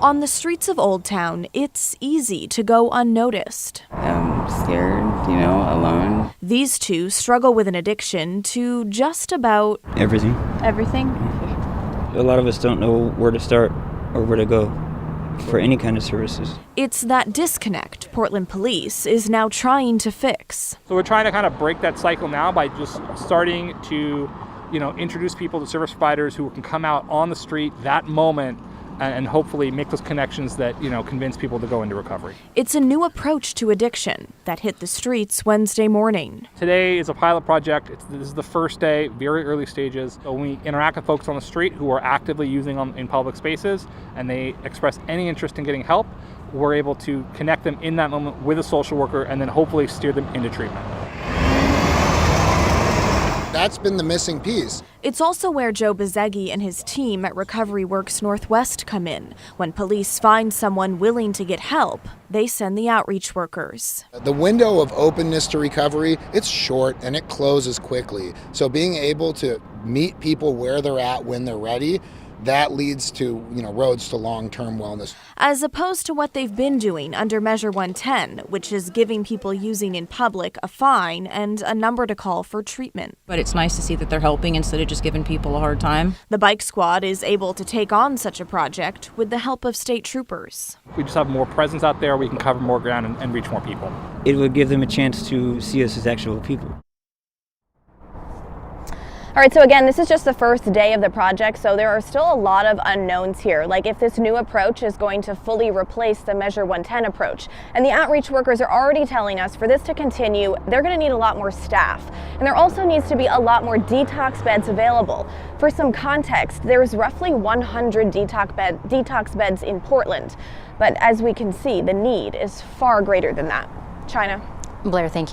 On the streets of Old Town, it's easy to go unnoticed. I'm scared, alone. These two struggle with an addiction to just about Everything. everything. A lot of us don't know where to start or where to go for any kind of services. It's that disconnect Portland Police is now trying to fix. So we're trying to kind of break that cycle now by just starting to, introduce people to service providers who can come out on the street that moment and hopefully make those connections that, convince people to go into recovery. It's a new approach to addiction that hit the streets Wednesday morning. Today is a pilot project. This is the first day, very early stages. So when we interact with folks on the street who are actively using them in public spaces and they express any interest in getting help, we're able to connect them in that moment with a social worker and then hopefully steer them into treatment. That's been the missing piece. It's also where Joe Bezegi and his team at Recovery Works Northwest come in. When police find someone willing to get help, they send the outreach workers. The window of openness to recovery, it's short and it closes quickly. So being able to meet people where they're at when they're ready, that leads to, roads to long-term wellness. As opposed to what they've been doing under Measure 110, which is giving people using in public a fine and a number to call for treatment. But it's nice to see that they're helping instead of just giving people a hard time. The bike squad is able to take on such a project with the help of state troopers. We just have more presence out there. We can cover more ground and reach more people. It would give them a chance to see us as actual people. All right, so again, this is just the first day of the project, so there are still a lot of unknowns here, like if this new approach is going to fully replace the Measure 110 approach. And the outreach workers are already telling us for this to continue, they're going to need a lot more staff. And there also needs to be a lot more detox beds available. For some context, there's roughly 100 detox beds in Portland. But as we can see, the need is far greater than that. China? Blair, thank you.